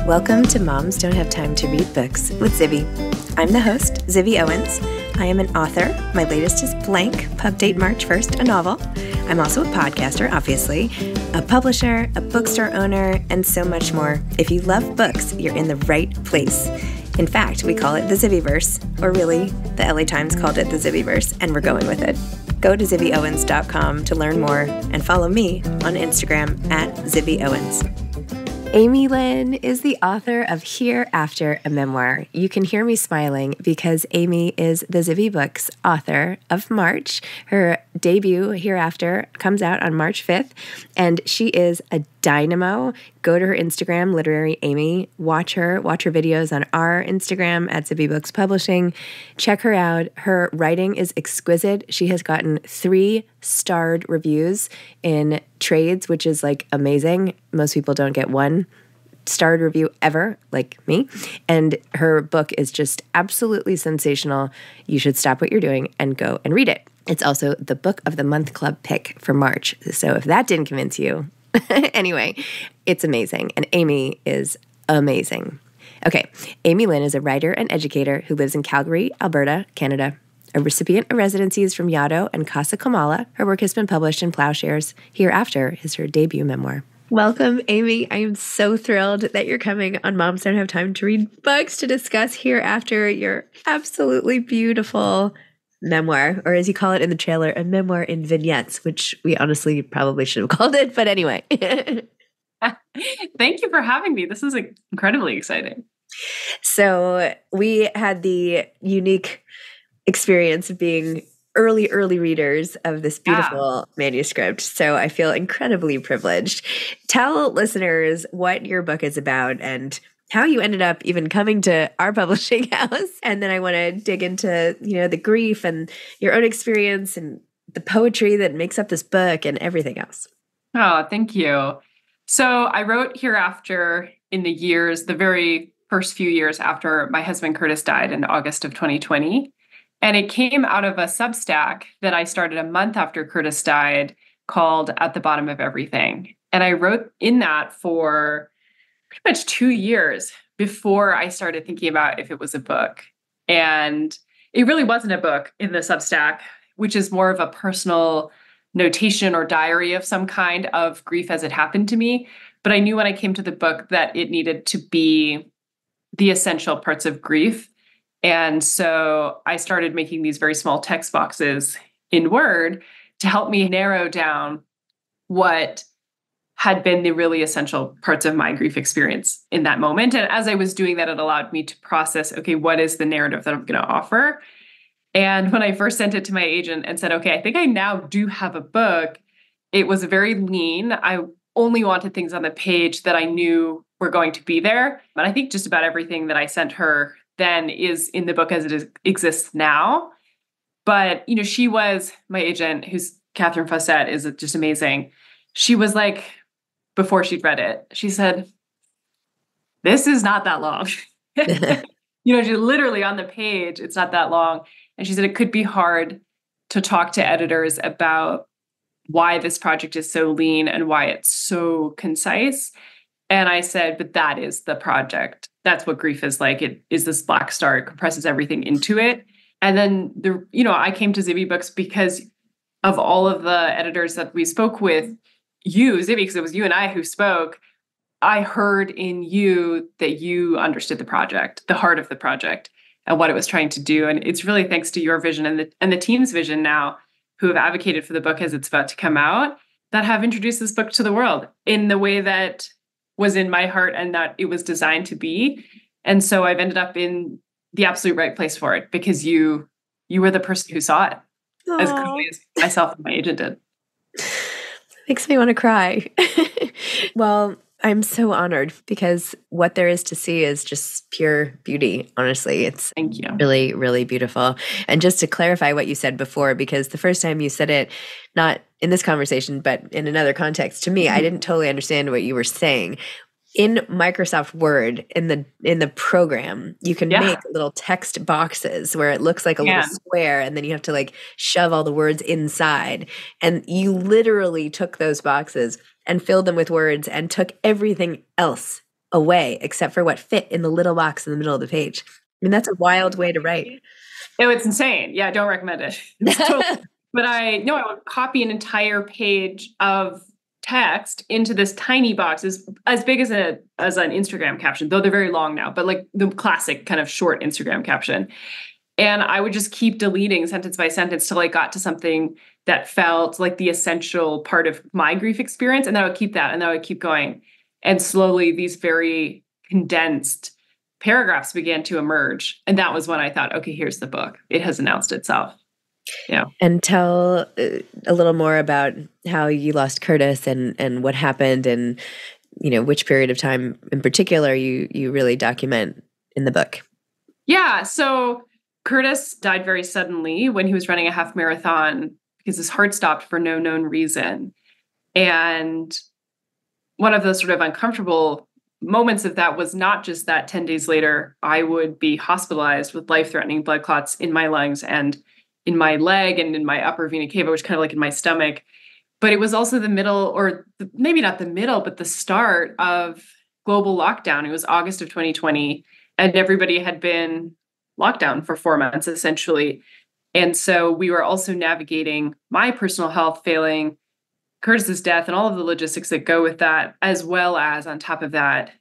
Welcome to Moms Don't Have Time to Read Books with Zibby. I'm the host, Zibby Owens. I am an author. My latest is Blank, pub date March 1st, a novel. I'm also a podcaster, obviously, a publisher, a bookstore owner, and so much more. If you love books, you're in the right place. In fact, we call it the Zibbyverse, or really, the LA Times called it the Zibbyverse, and we're going with it. Go to zibbyowens.com to learn more and follow me on Instagram at Zibby Owens. Amy Lin is the author of Hereafter, a Memoir. You can hear me smiling because Amy is the Zibby Books author of March. Her debut, Hereafter, comes out on March 5th, and she is a dynamo. Go to her Instagram, Literary Amy. Watch her videos on our Instagram at Zibby Books Publishing. Check her out. Her writing is exquisite. She has gotten 3-starred reviews in trades, which is like amazing. Most people don't get 1-starred review ever, like me. And her book is just absolutely sensational. You should stop what you're doing and go and read it. It's also the Book of the Month Club pick for March. So if that didn't convince you, anyway, it's amazing. And Amy is amazing. Okay, Amy Lin is a writer and educator who lives in Calgary, Alberta, Canada. A recipient of residencies from Yaddo and Casa Kamala, her work has been published in Plowshares. Hereafter is her debut memoir. Welcome, Amy. I am so thrilled that you're coming on Moms Don't Have Time to Read Books to discuss Hereafter, your absolutely beautiful memoir, or as you call it in the trailer, a memoir in vignettes, which we honestly probably should have called it, but anyway. Thank you for having me. This is incredibly exciting. So we had the unique experience of being early readers of this beautiful manuscript. So I feel incredibly privileged. Tell listeners what your book is about and how you ended up even coming to our publishing house. And then I want to dig into, the grief and your own experience and the poetry that makes up this book and everything else. Oh, thank you. So I wrote Hereafter in the very first few years after my husband Curtis died in August of 2020. And it came out of a Substack that I started a month after Curtis died called At the Bottom of Everything. And I wrote in that for pretty much 2 years before I started thinking about if it was a book. And it really wasn't a book in the Substack, which is more of a personal notation or diary of some kind of grief as it happened to me. But I knew when I came to the book that it needed to be the essential parts of grief. And so I started making these very small text boxes in Word to help me narrow down what had been the really essential parts of my grief experience in that moment. And as I was doing that, it allowed me to process, okay, what is the narrative that I'm going to offer? And when I first sent it to my agent and said, okay, I think I now do have a book, it was very lean. I only wanted things on the page that I knew were going to be there. But I think just about everything that I sent her then is in the book as it exists now. But, she was my agent, who's Catherine Fossett, is just amazing. She was like, before she'd read it, she said, this is not that long. She literally on the page, it's not that long. And she said, it could be hard to talk to editors about why this project is so lean and why it's so concise. And I said, but that is the project. That's what grief is like. It is this black star. It compresses everything into it. And then, I came to Zibby Books because of all of the editors that we spoke with, Zibby, because it was you and I who spoke. I heard in you that you understood the project, the heart of the project, and what it was trying to do. And it's really thanks to your vision and the team's vision now, who have advocated for the book as it's about to come out, that have introduced this book to the world in the way that was in my heart and that it was designed to be. And so I've ended up in the absolute right place for it because you were the person who saw it as clearly as myself and my agent did. Makes me want to cry. Well, I'm so honored because what there is to see is just pure beauty. Honestly, it's Thank you. Really, really beautiful. And just to clarify what you said before, because the first time you said it, not in this conversation, but in another context to me, I didn't totally understand what you were saying. In Microsoft Word, in the program, you can make little text boxes where it looks like a little square, and then you have to like shove all the words inside. And you literally took those boxes and filled them with words and took everything else away except for what fit in the little box in the middle of the page. I mean, that's a wild way to write. Oh, it's insane. Yeah, I don't recommend it. But I would copy an entire page of text into this tiny box, as big as an Instagram caption, though they're very long now, but like the classic kind of short Instagram caption. And I would just keep deleting sentence by sentence till I got to something that felt like the essential part of my grief experience. And then I would keep that, and then I would keep going. And slowly these very condensed paragraphs began to emerge. And that was when I thought, okay, here's the book. It has announced itself. Yeah. And tell a little more about how you lost Curtis and what happened, and, which period of time in particular you really document in the book. Yeah. So Curtis died very suddenly when he was running a half marathon because his heart stopped for no known reason. And one of those sort of uncomfortable moments of that was not just that 10 days later, I would be hospitalized with life-threatening blood clots in my lungs and in my leg and in my upper vena cava, which kind of like in my stomach. But it was also the middle, or maybe not the middle, but the start of global lockdown. It was August of 2020, and everybody had been locked down for 4 months, essentially. And so we were also navigating my personal health failing, Curtis's death, and all of the logistics that go with that, as well as on top of that,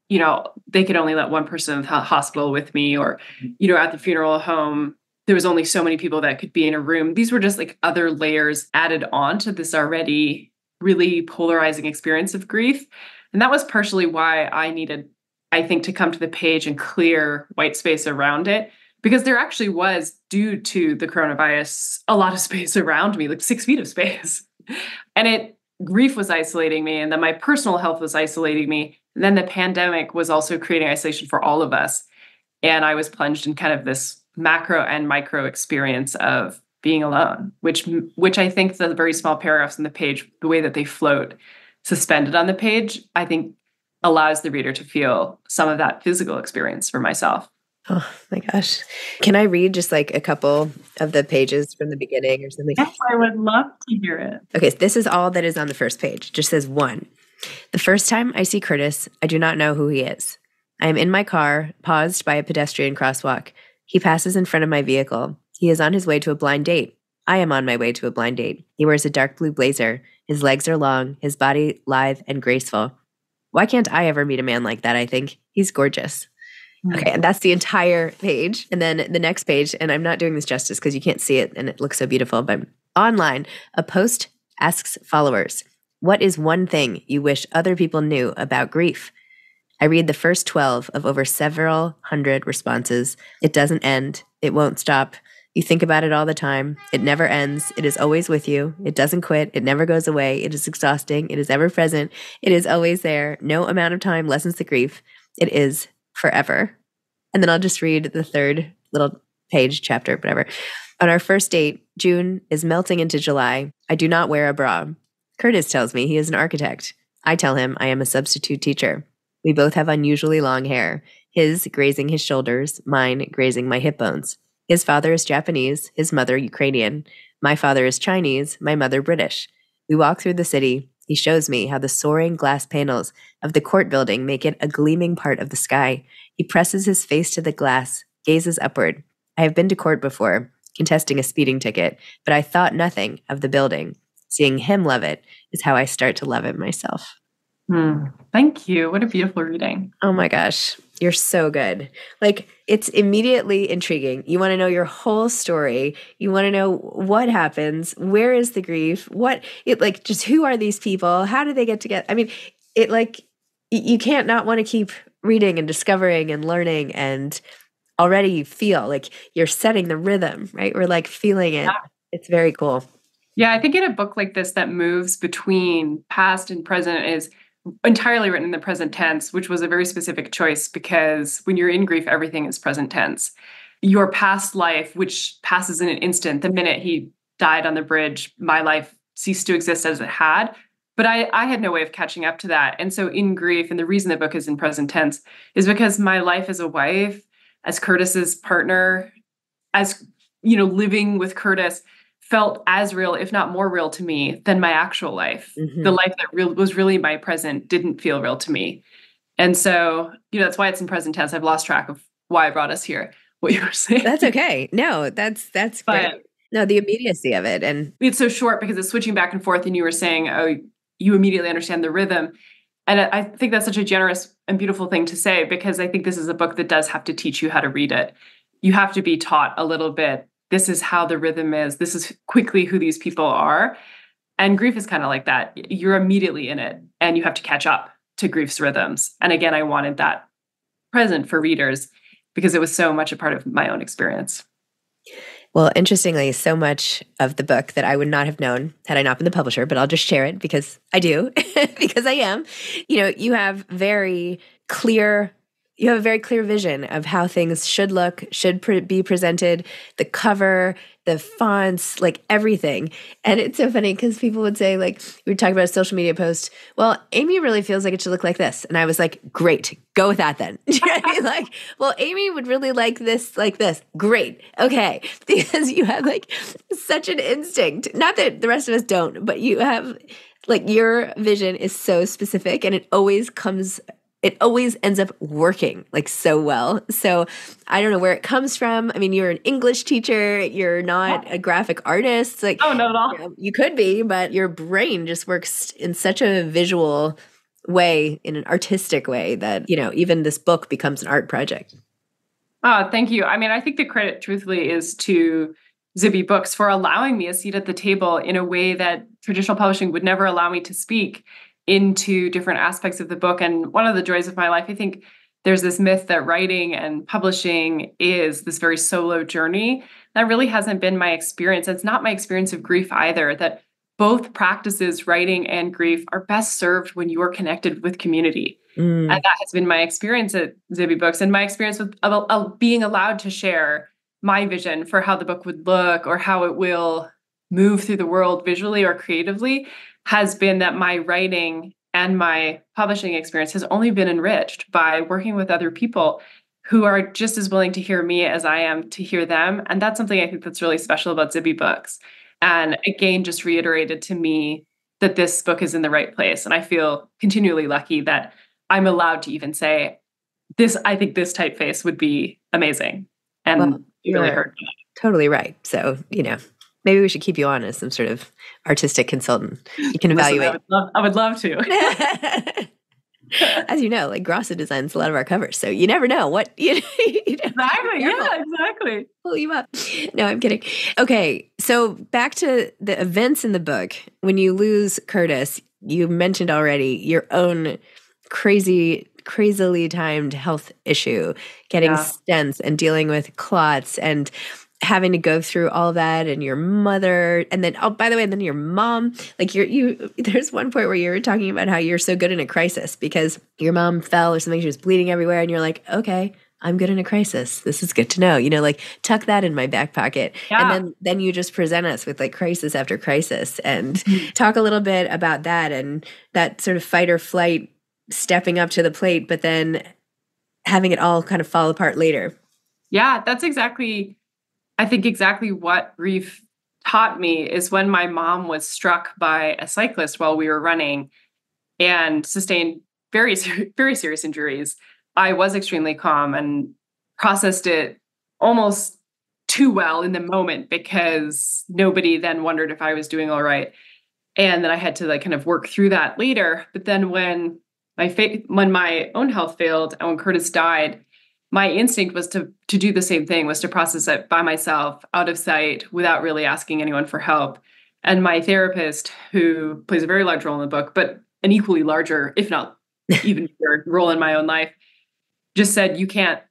they could only let one person in the hospital with me, or, at the funeral home, there was only so many people that could be in a room. These were just like other layers added on to this already really polarizing experience of grief. And that was partially why I needed, I think, to come to the page and clear white space around it, because there actually was, due to the coronavirus, a lot of space around me, like 6 feet of space. And grief was isolating me, and then my personal health was isolating me. And then the pandemic was also creating isolation for all of us. And I was plunged in kind of this macro and micro experience of being alone, which I think the very small paragraphs on the page, the way that they float suspended on the page, I think allows the reader to feel some of that physical experience for myself. Oh my gosh. Can I read just like a couple of the pages from the beginning or something? Yes, I would love to hear it. Okay, so this is all that is on the first page. It just says 1. The first time I see Curtis, I do not know who he is. I am in my car, paused by a pedestrian crosswalk. He passes in front of my vehicle. He is on his way to a blind date. I am on my way to a blind date. He wears a dark blue blazer. His legs are long, his body lithe and graceful. Why can't I ever meet a man like that, I think? He's gorgeous. Okay, and that's the entire page. And then the next page, and I'm not doing this justice because you can't see it and it looks so beautiful, but online, a post asks followers, what is one thing you wish other people knew about grief? I read the first 12 of over several hundred responses. It doesn't end. It won't stop. You think about it all the time. It never ends. It is always with you. It doesn't quit. It never goes away. It is exhausting. It is ever present. It is always there. No amount of time lessens the grief. It is forever. And then I'll just read the third little page, chapter, whatever. On our first date, June is melting into July. I do not wear a bra. Curtis tells me he is an architect. I tell him I am a substitute teacher. We both have unusually long hair, his grazing his shoulders, mine grazing my hip bones. His father is Japanese, his mother Ukrainian. My father is Chinese, my mother British. We walk through the city. He shows me how the soaring glass panels of the court building make it a gleaming part of the sky. He presses his face to the glass, gazes upward. I have been to court before, contesting a speeding ticket, but I thought nothing of the building. Seeing him love it is how I start to love it myself. Thank you. What a beautiful reading. Oh my gosh. You're so good. Like, it's immediately intriguing. You want to know your whole story. You want to know what happens. Where is the grief? Just who are these people? How do they get together? I mean, you can't not want to keep reading and discovering and learning, and already you feel like you're setting the rhythm, right? We're like feeling it. Yeah. It's very cool. Yeah, I think in a book like this that moves between past and present is entirely written in the present tense, which was a very specific choice because when you're in grief, everything is present tense. Your past life, which passes in an instant, the minute he died on the bridge, my life ceased to exist as it had. But I had no way of catching up to that. And so in grief, and the reason the book is in present tense is because my life as a wife, as Curtis's partner, as, living with Curtis felt as real, if not more real to me than my actual life. Mm-hmm. The life that was really my present didn't feel real to me. And so, that's why it's in present tense. I've lost track of why I brought us here, what you were saying. That's okay. No, that's great. But no, the immediacy of it. And it's so short because it's switching back and forth. And you were saying, oh, you immediately understand the rhythm. And I think that's such a generous and beautiful thing to say, because I think this is a book that does have to teach you how to read it. You have to be taught a little bit. This is how the rhythm is. This is quickly who these people are. And grief is kind of like that. You're immediately in it and you have to catch up to grief's rhythms. And again, I wanted that present for readers because it was so much a part of my own experience. Well, interestingly, so much of the book that I would not have known had I not been the publisher, but I'll just share it because I do, because I am. You have a very clear vision of how things should look, should be presented, the cover, the fonts, like everything. And it's so funny because people would say, like, we were talking about a social media post, well, Amy really feels like it should look like this. And I was like, great, go with that then. Do you know what I mean? Like, well, Amy would really like this, like this. Great. Okay. Because you have like such an instinct. Not that the rest of us don't, but you have like your vision is so specific and it always ends up working like so well. So I don't know where it comes from. I mean, you're an English teacher. You're not a graphic artist. Like, oh, not at all. You could be, but your brain just works in such a visual way, in an artistic way that, even this book becomes an art project. Oh, thank you. I mean, I think the credit truthfully is to Zibby Books for allowing me a seat at the table in a way that traditional publishing would never allow me to speak into different aspects of the book. And one of the joys of my life, I think there's this myth that writing and publishing is this very solo journey. That really hasn't been my experience. It's not my experience of grief either, that both practices, writing and grief, are best served when you're connected with community. And that has been my experience at Zibby Books, and my experience with being allowed to share my vision for how the book would look or how it will move through the world visually or creatively has been that my writing and my publishing experience has only been enriched by working with other people who are just as willing to hear me as I am to hear them. And that's something I think that's really special about Zibby Books. And again, just reiterated to me that this book is in the right place. And I feel continually lucky that I'm allowed to even say, I think this typeface would be amazing. And you really heard me. Totally right. So, maybe we should keep you on as some sort of artistic consultant. You can evaluate. I would love to. As you know, like Grossa designs a lot of our covers, so you never know what Exactly. Yeah, exactly. Pull you up. No, I'm kidding. Okay, so back to the events in the book. When you lose Curtis, you mentioned already your own crazily timed health issue, getting stents and dealing with clots and having to go through all that, and your mother, and then, oh, by the way, and then your mom, like there's one point where you were talking about how you're so good in a crisis because your mom fell or something, she was bleeding everywhere, and you're like, okay, I'm good in a crisis. This is good to know, like tuck that in my back pocket. Yeah. And then you just present us with like crisis after crisis, and talk a little bit about that and that sort of fight or flight, stepping up to the plate, but then having it all kind of fall apart later. Yeah, that's exactly what grief taught me is when my mom was struck by a cyclist while we were running and sustained very, very serious injuries. I was extremely calm and processed it almost too well in the moment because nobody then wondered if I was doing all right. And then I had to like kind of work through that later. But then when my own health failed and when Curtis died, my instinct was to do the same thing, was to process it by myself, out of sight, without really asking anyone for help. And my therapist, who plays a very large role in the book, but an equally larger, if not even bigger role in my own life, just said,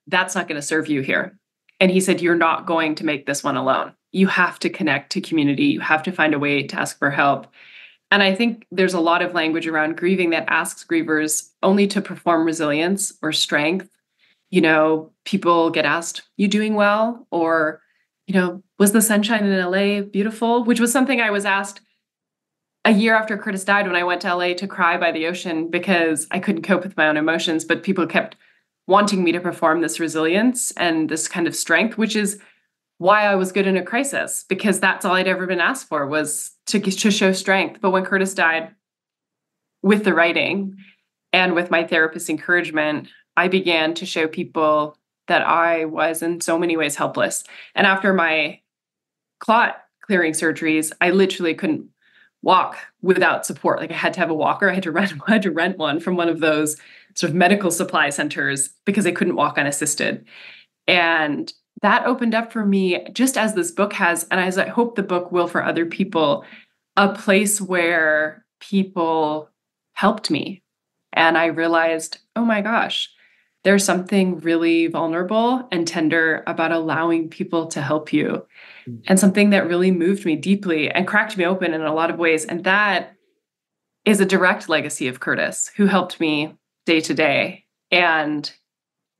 that's not going to serve you here. And he said, you're not going to make this one alone. You have to connect to community. You have to find a way to ask for help. And I think there's a lot of language around grieving that asks grievers only to perform resilience or strength. People get asked, you doing well? Or, was the sunshine in LA beautiful? Which was something I was asked a year after Curtis died when I went to LA to cry by the ocean because I couldn't cope with my own emotions. But people kept wanting me to perform this resilience and this kind of strength, which is why I was good in a crisis, because that's all I'd ever been asked for, was to show strength. But when Curtis died with the writing And with my therapist's encouragement, I began to show people that I was in so many ways helpless. And after my clot clearing surgeries, I literally couldn't walk without support. Like I had to have a walker. I had to rent one from one of those sort of medical supply centers because I couldn't walk unassisted. And that opened up for me, just as this book has, and as I hope the book will for other people, a place where people helped me. And I realized, oh my gosh, there's something really vulnerable and tender about allowing people to help you. And something that really moved me deeply and cracked me open in a lot of ways. And that is a direct legacy of Curtis, who helped me day to day. And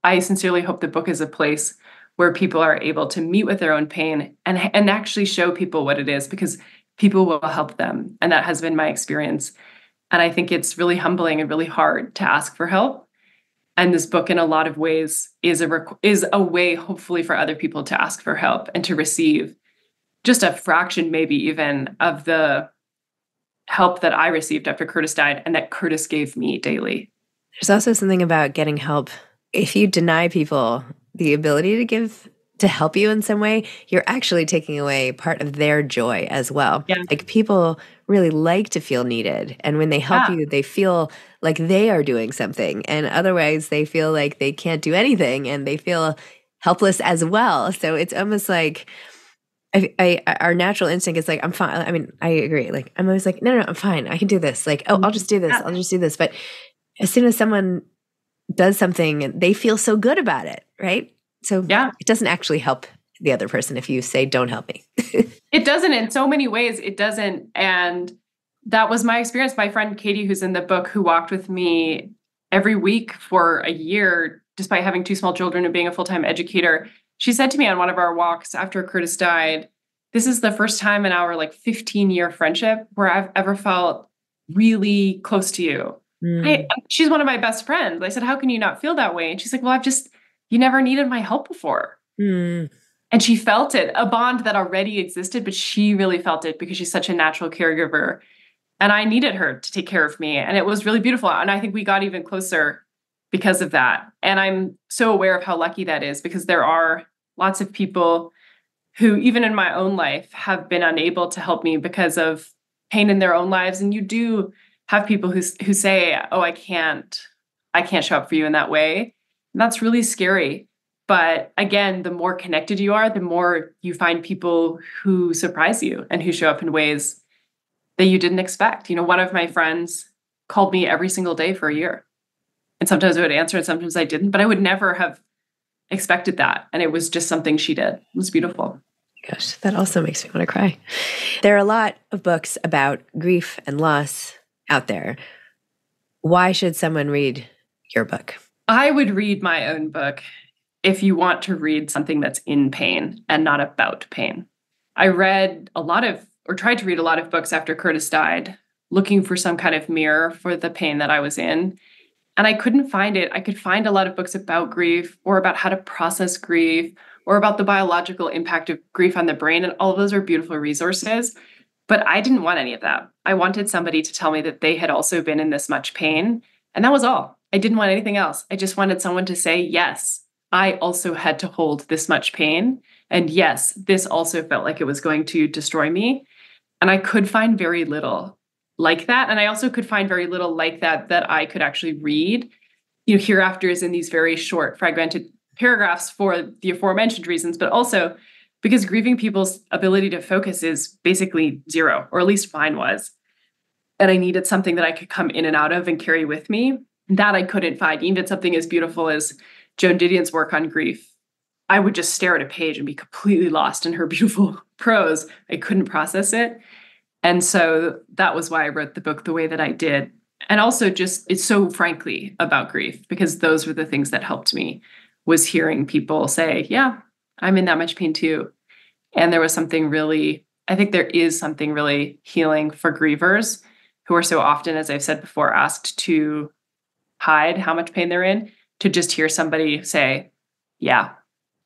I sincerely hope the book is a place where people are able to meet with their own pain and actually show people what it is, because people will help them. And that has been my experience. And I think it's really humbling and really hard to ask for help. And this book, in a lot of ways, is a way, hopefully, for other people to ask for help and to receive just a fraction, maybe even, of the help that I received after Curtis died and that Curtis gave me daily. There's also something about getting help. If you deny people the ability to help you in some way, you're actually taking away part of their joy as well. Yeah. Like, people really like to feel needed. And when they help you, they feel like they are doing something. And otherwise, they feel like they can't do anything and they feel helpless as well. So it's almost like our natural instinct is like, I'm fine. I mean, I agree. Like, I'm always like, no, I'm fine. I can do this. Like, oh, I'll just do this. I'll just do this. But as soon as someone does something, they feel so good about it, right? So it doesn't actually help the other person if you say, don't help me. It doesn't. In so many ways, it doesn't. And that was my experience. My friend Katie, who's in the book, who walked with me every week for a year, despite having 2 small children and being a full-time educator, she said to me on one of our walks after Curtis died, this is the first time in our 15-year friendship where I've ever felt really close to you. She's one of my best friends. I said, how can you not feel that way? And she's like, well, you never needed my help before. And she felt it, a bond that already existed, but she really felt it because she's such a natural caregiver. And I needed her to take care of me. And it was really beautiful. And I think we got even closer because of that. And I'm so aware of how lucky that is, because there are lots of people who, even in my own life, have been unable to help me because of pain in their own lives. And you do have people who say, oh, I can't show up for you in that way. And that's really scary. But again, the more connected you are, the more you find people who surprise you and who show up in ways that you didn't expect. One of my friends called me every single day for a year. And sometimes I would answer and sometimes I didn't, but I would never have expected that. And it was just something she did. It was beautiful. Gosh, that also makes me want to cry. There are a lot of books about grief and loss out there. Why should someone read your book? I would read my own book if you want to read something that's in pain and not about pain. I read tried to read a lot of books after Curtis died, looking for some kind of mirror for the pain that I was in. And I couldn't find it. I could find a lot of books about grief or about how to process grief or about the biological impact of grief on the brain. And all of those are beautiful resources. But I didn't want any of that. I wanted somebody to tell me that they had also been in this much pain. And that was all. I didn't want anything else. I just wanted someone to say, yes, I also had to hold this much pain. And yes, this also felt like it was going to destroy me. And I could find very little like that. And I also could find very little like that I could actually read. Hereafter is in these very short, fragmented paragraphs for the aforementioned reasons, but also because grieving people's ability to focus is basically zero, or at least mine was. And I needed something that I could come in and out of and carry with me. That I couldn't find. Even something as beautiful as Joan Didion's work on grief, I would just stare at a page and be completely lost in her beautiful prose. I couldn't process it. And so that was why I wrote the book the way that I did. And also just, it's so frankly about grief, because those were the things that helped me, was hearing people say, yeah, I'm in that much pain too. And there was something really, I think there is something really healing for grievers who are so often, as I've said before, asked to hide how much pain they're in, to just hear somebody say, yeah,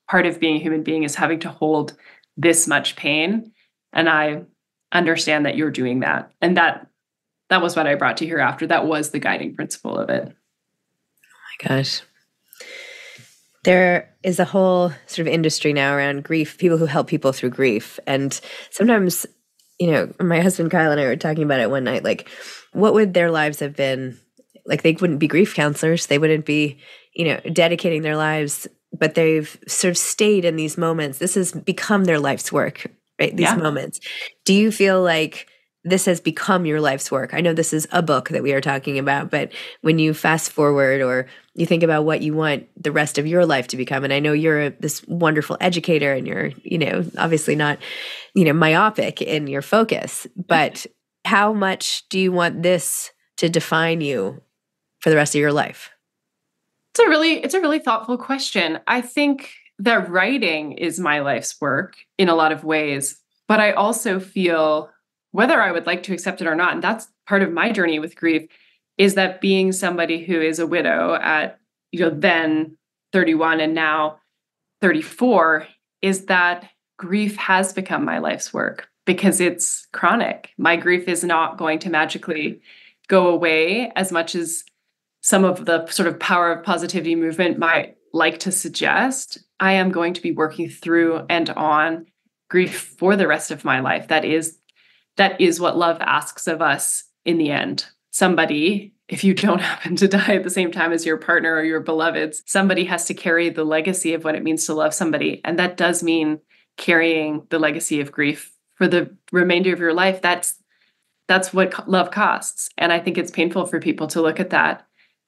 part of being a human being is having to hold this much pain. And I understand that you're doing that. And that was what I brought to Hereafter. That was the guiding principle of it. Gosh. There is a whole sort of industry now around grief, people who help people through grief. And sometimes, my husband Kyle and I were talking about it one night, like, what would their lives have been? Like, they wouldn't be grief counselors. They wouldn't be, dedicating their lives, but they've sort of stayed in these moments. This has become their life's work, right? These moments. Do you feel like this has become your life's work? I know this is a book that we are talking about, but when you fast forward or you think about what you want the rest of your life to become, and I know you're this wonderful educator and you're, obviously not, myopic in your focus, but how much do you want this to define you for the rest of your life? It's a really thoughtful question. I think that writing is my life's work in a lot of ways, but I also feel, whether I would like to accept it or not, and that's part of my journey with grief, is that being somebody who is a widow at, then 31 and now 34, is that grief has become my life's work because it's chronic. My grief is not going to magically go away, as much as some of the sort of power of positivity movement might like to suggest. I am going to be working through and on grief for the rest of my life. That is what love asks of us in the end. Somebody, if you don't happen to die at the same time as your partner or your beloveds, somebody has to carry the legacy of what it means to love somebody. And that does mean carrying the legacy of grief for the remainder of your life. That's what love costs. And I think it's painful for people to look at that.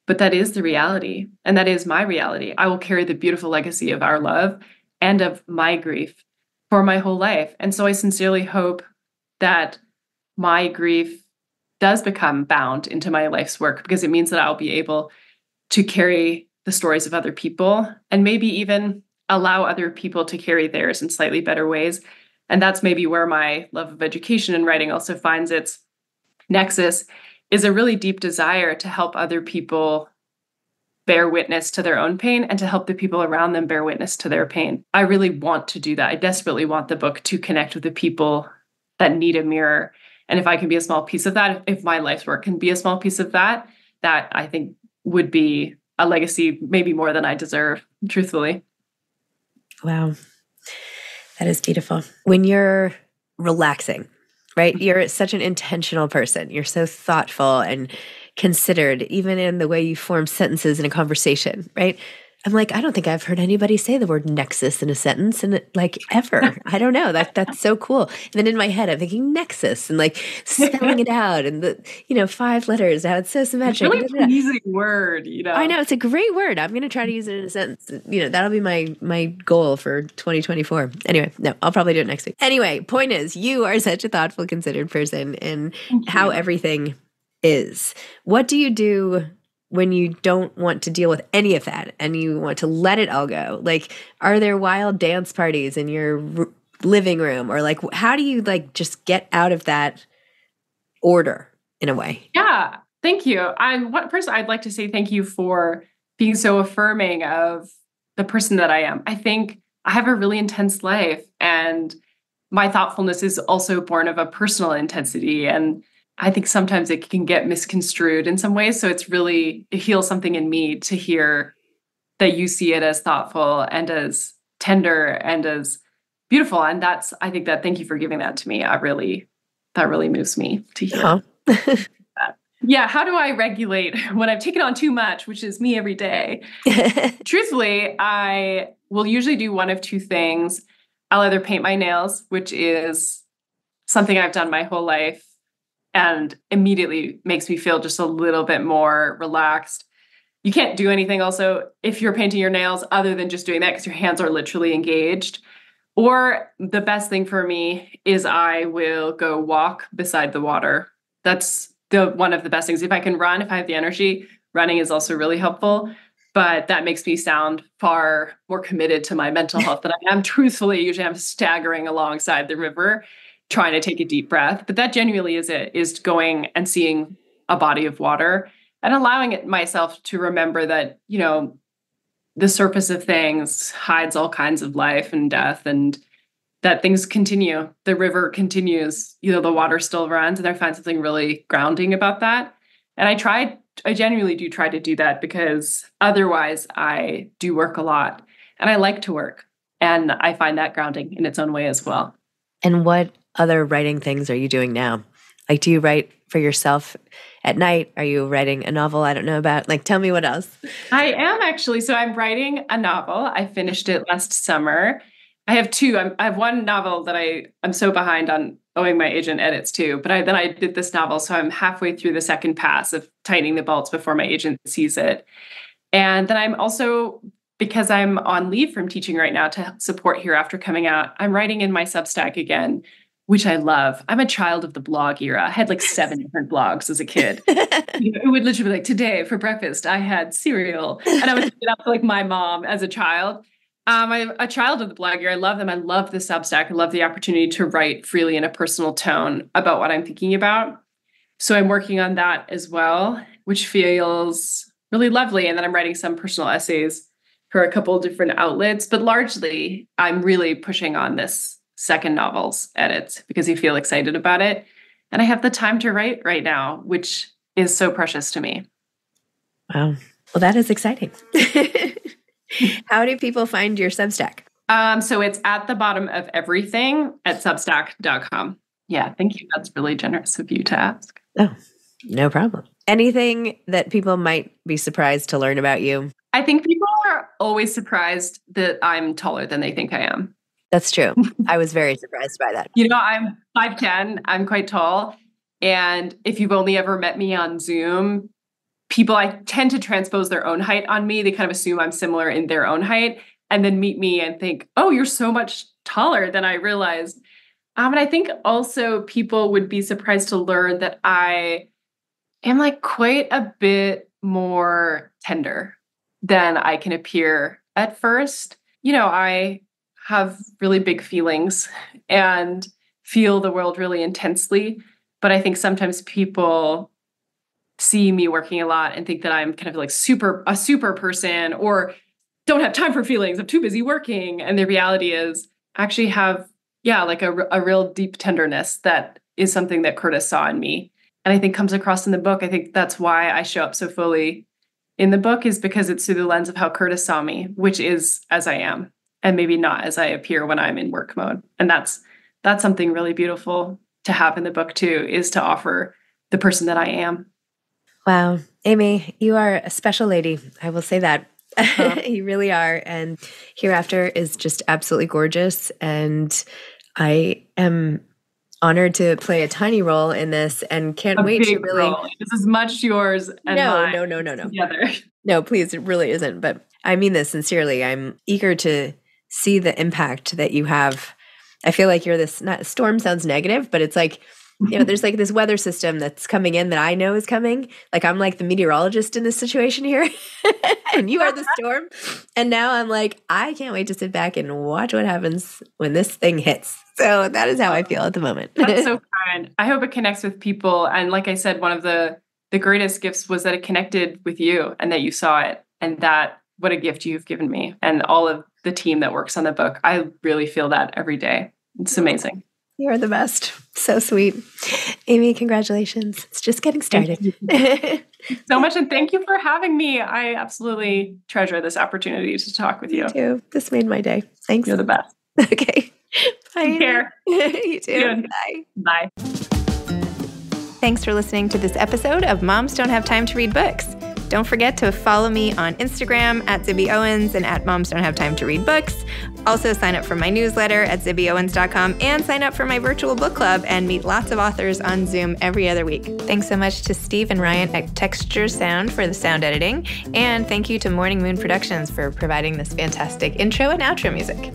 But that is the reality. And that is my reality. I will carry the beautiful legacy of our love and of my grief for my whole life. And so I sincerely hope that my grief does become bound into my life's work, because it means that I'll be able to carry the stories of other people and maybe even allow other people to carry theirs in slightly better ways. And that's maybe where my love of education and writing also finds its nexus, is a really deep desire to help other people bear witness to their own pain and to help the people around them bear witness to their pain. I really want to do that. I desperately want the book to connect with the people that need a mirror. And if I can be a small piece of that, if my life's work can be a small piece of that, that I think would be a legacy, maybe more than I deserve, truthfully. Wow. That is beautiful. When you're relaxing, right? You're such an intentional person. You're so thoughtful and considered, even in the way you form sentences in a conversation, right? I'm like, I don't think I've heard anybody say the word nexus in a sentence and ever. I don't know. That's so cool. And then in my head, I'm thinking nexus and spelling it out and the 5 letters, how it's so symmetric. It's really pleasing word, I know, it's a great word. I'm going to try to use it in a sentence. That'll be my goal for 2024. Anyway, no, I'll probably do it next week. Anyway, point is, you are such a thoughtful, considered person in how everything is. What do you do when you don't want to deal with any of that and you want to let it all go? Are there wild dance parties in your living room, or how do you just get out of that order in a way? Yeah, thank you. First, I'd like to say thank you for being so affirming of the person that I am. I think I have a really intense life, and my thoughtfulness is also born of a personal intensity. And I think sometimes it can get misconstrued in some ways. So it heals something in me to hear that you see it as thoughtful and as tender and as beautiful. And I think that, thank you for giving that to me. That really moves me to hear. Yeah. How do I regulate when I've taken on too much, which is me every day? Truthfully, I will usually do one of two things. I'll either paint my nails, which is something I've done my whole life, and immediately makes me feel just a little bit more relaxed. You can't do anything also if you're painting your nails other than just doing that, because your hands are literally engaged. Or the best thing for me is I will go walk beside the water. That's one of the best things. If I can run, if I have the energy, running is also really helpful. But that makes me sound far more committed to my mental health than I am. Truthfully, usually I'm staggering alongside the river, trying to take a deep breath. But that genuinely is going and seeing a body of water and allowing myself to remember that, the surface of things hides all kinds of life and death, and that things continue. The river continues, the water still runs, and I find something really grounding about that. And I genuinely do try to do that because otherwise I do work a lot and I like to work. And I find that grounding in its own way as well. And what other writing things are you doing now? Like, do you write for yourself at night? Are you writing a novel I don't know about? Like, tell me what else. I am actually. So I'm writing a novel. I finished it last summer. I have two. I have one novel that I'm so behind on owing my agent edits to, but then I did this novel. So I'm halfway through the second pass of tightening the bolts before my agent sees it. And then I'm also, because I'm on leave from teaching right now to support Hereafter coming out, I'm writing in my Substack again, which I love. I'm a child of the blog era. I had like 7 different blogs as a kid. It would literally be like, today for breakfast, I had cereal. And I would get up like my mom as a child. I'm a child of the blog era. I love them. I love the Substack. I love the opportunity to write freely in a personal tone about what I'm thinking about. So I'm working on that as well, which feels really lovely. And then I'm writing some personal essays for a couple of different outlets. But largely, I'm really pushing on this second novel's edits because I feel excited about it. And I have the time to write right now, which is so precious to me. Wow. Well, that is exciting. How do people find your Substack? So it's at the bottom of everything at substack.com. Yeah, thank you. That's really generous of you to ask. Oh, no problem. Anything that people might be surprised to learn about you? I think people are always surprised that I'm taller than they think I am. That's true. I was very surprised by that. I'm 5'10". I'm quite tall. And if you've only ever met me on Zoom, I tend to transpose their own height on me. They kind of assume I'm similar in their own height and then meet me and think, oh, you're so much taller than I realized. And I think also people would be surprised to learn that I am like quite a bit more tender than I can appear at first. I have really big feelings and feel the world really intensely. But I think sometimes people see me working a lot and think that I'm kind of like a super person or don't have time for feelings. I'm too busy working. And the reality is I actually have, like a real deep tenderness that is something that Curtis saw in me. And I think comes across in the book. I think that's why I show up so fully in the book is because it's through the lens of how Curtis saw me, which is as I am. And maybe not as I appear when I'm in work mode. And that's something really beautiful to have in the book too, is to offer the person that I am. Wow. Amy, you are a special lady. I will say that. You really are. And Hereafter is just absolutely gorgeous. And I am honored to play a tiny role in this and can't wait to really... Role. This is much yours and mine. No. Together. No, please, it really isn't. But I mean this sincerely. I'm eager to see the impact that you have. I feel like you're storm sounds negative, but it's like, there's like this weather system that's coming in that I know is coming. Like I'm like the meteorologist in this situation here and you are the storm. And now I'm like, I can't wait to sit back and watch what happens when this thing hits. So that is how I feel at the moment. That's so kind. I hope it connects with people. And like I said, one of the greatest gifts was that it connected with you and that you saw it. And that what a gift you've given me and all of the team that works on the book. I really feel that every day. It's amazing. You're the best. So sweet. Amy, congratulations. It's just getting started. Thank you so much. And thank you for having me. I absolutely treasure this opportunity to talk with you. Me too. This made my day. Thanks. You're the best. Okay. Bye. Take care. You too. Good. Bye. Bye. Thanks for listening to this episode of Moms Don't Have Time to Read Books. Don't forget to follow me on Instagram at Zibby Owens and at Moms Don't Have Time to Read Books. Also sign up for my newsletter at zibbyowens.com and sign up for my virtual book club and meet lots of authors on Zoom every other week. Thanks so much to Steve and Ryan at Texture Sound for the sound editing. And thank you to Morning Moon Productions for providing this fantastic intro and outro music.